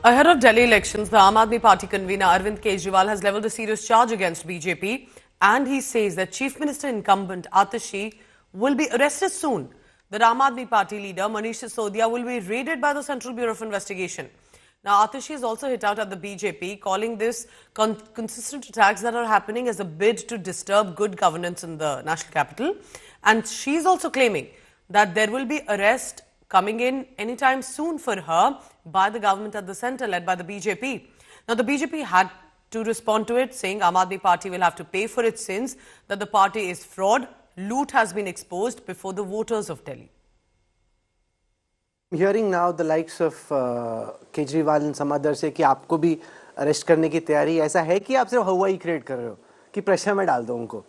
Ahead of Delhi elections, the Aam Aadmi Party convener Arvind Kejriwal has levelled a serious charge against BJP, and he says that Chief Minister incumbent Atashi will be arrested soon. The Aam Aadmi Party leader Manish Sisodia will be raided by the Central Bureau of Investigation. Now, Atashi has also hit out at the BJP, calling this consistent attacks that are happening as a bid to disturb good governance in the national capital. And she's also claiming that there will be arrest coming in anytime soon for her by the government at the centre, led by the BJP. Now, the BJP had to respond to it, saying Aam Aadmi Party will have to pay for its sins, that the party is fraud, loot has been exposed before the voters of Delhi. Hearing now the likes of Kejriwal and some others say कि आपको भी arrest करने की तैयारी, ऐसा है कि आप सिर्फ हवा ही क्रिएट कर रहे हो कि प्रेशर में डाल दो उनको?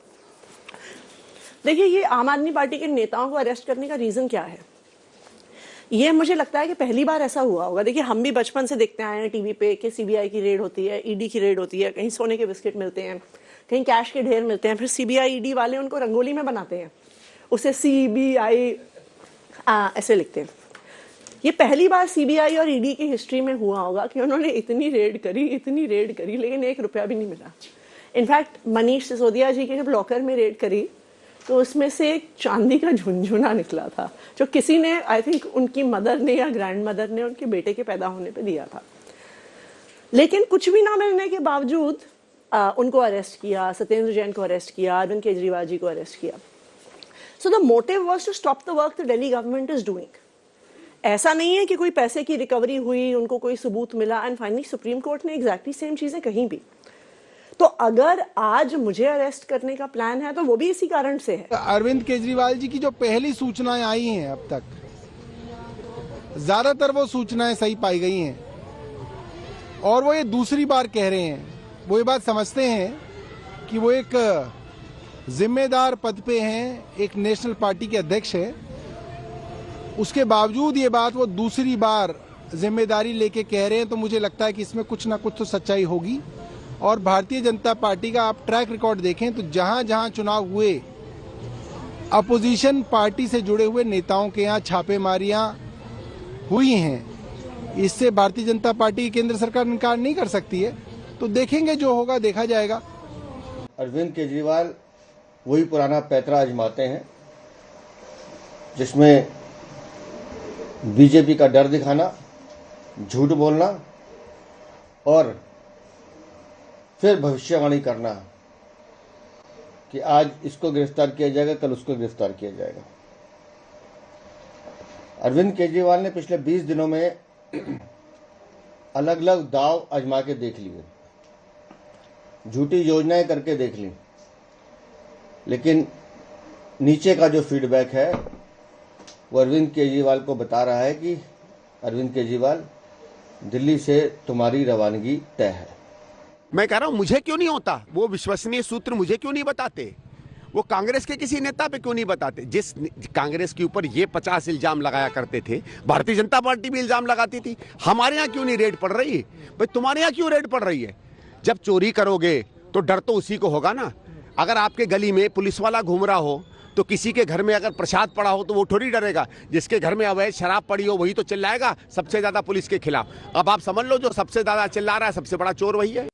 देखिए, ये आम आदमी पार्टी के नेताओं को अरेस्ट करने का रीजन क्या है? ये मुझे लगता है कि पहली बार ऐसा हुआ होगा। देखिए, हम भी बचपन से देखते आए हैं टीवी पे कि सीबीआई की रेड होती है, ईडी की रेड होती है, कहीं सोने के बिस्किट मिलते हैं, कहीं कैश के ढेर मिलते हैं, फिर सीबीआई ईडी वाले उनको रंगोली में बनाते हैं, उसे सीबीआई ऐसे लिखते हैं। ये पहली बार सीबीआई और ईडी की हिस्ट्री में हुआ होगा कि उन्होंने इतनी रेड करी, लेकिन 1 रुपया भी नहीं मिला। इनफैक्ट मनीष सिसोदिया जी के जब लॉकर में रेड करी तो उसमें से एक चांदी का झुनझुना निकला था, जो किसी ने, आई थिंक उनकी मदर ने या ग्रैंड मदर ने उनके बेटे के पैदा होने पे दिया था। लेकिन कुछ भी ना मिलने के बावजूद उनको अरेस्ट किया, सत्येंद्र जैन को अरेस्ट किया, अरविंद केजरीवाल जी को अरेस्ट किया। So the motive was to stop the work the Delhi government is doing. ऐसा नहीं है कि कोई पैसे की रिकवरी हुई, उनको कोई सबूत मिला, एंड फाइनली सुप्रीम कोर्ट ने एग्जैक्टली सेम चीजें कहीं भी। तो अगर आज मुझे अरेस्ट करने का प्लान है तो वो भी इसी कारण से है। अरविंद केजरीवाल जी की जो पहली सूचनाएं आई हैं अब तक, ज्यादातर वो सूचनाएं सही पाई गई हैं, और वो ये दूसरी बार कह रहे हैं, वो ये बात समझते हैं कि वो एक जिम्मेदार पद पे हैं, एक नेशनल पार्टी के अध्यक्ष हैं, उसके बावजूद ये बात वो दूसरी बार जिम्मेदारी लेके कह रहे हैं। तो मुझे लगता है कि इसमें कुछ ना कुछ तो सच्चाई होगी। और भारतीय जनता पार्टी का आप ट्रैक रिकॉर्ड देखें तो जहां जहां चुनाव हुए, अपोजिशन पार्टी से जुड़े हुए नेताओं के यहाँ छापेमारियां हुई हैं। इससे भारतीय जनता पार्टी की केंद्र सरकार इनकार नहीं कर सकती है। तो देखेंगे, जो होगा देखा जाएगा। अरविंद केजरीवाल वही पुराना पैतरा आजमाते हैं, जिसमें बीजेपी का डर दिखाना, झूठ बोलना और फिर भविष्यवाणी करना कि आज इसको गिरफ्तार किया जाएगा, कल उसको गिरफ्तार किया जाएगा। अरविंद केजरीवाल ने पिछले 20 दिनों में अलग अलग दाव आजमा के देख लिए, झूठी योजनाएं करके देख ली, लेकिन नीचे का जो फीडबैक है वो अरविंद केजरीवाल को बता रहा है कि अरविंद केजरीवाल, दिल्ली से तुम्हारी रवानगी तय है। मैं कह रहा हूं, मुझे क्यों नहीं होता? वो विश्वसनीय सूत्र मुझे क्यों नहीं बताते? वो कांग्रेस के किसी नेता पे क्यों नहीं बताते? जिस कांग्रेस के ऊपर ये 50 इल्जाम लगाया करते थे, भारतीय जनता पार्टी भी इल्जाम लगाती थी। हमारे यहाँ क्यों नहीं रेड पड़ रही? भाई तुम्हारे यहाँ क्यों रेड पड़ रही है? जब चोरी करोगे तो डर तो उसी को होगा ना। अगर आपके गली में पुलिस वाला घूम रहा हो तो किसी के घर में अगर प्रसाद पड़ा हो तो वो थोड़ी डरेगा। जिसके घर में अवैध शराब पड़ी हो वही तो चिल्लाएगा सबसे ज्यादा पुलिस के खिलाफ। अब आप समझ लो, जो सबसे ज्यादा चिल्ला रहा है सबसे बड़ा चोर वही है।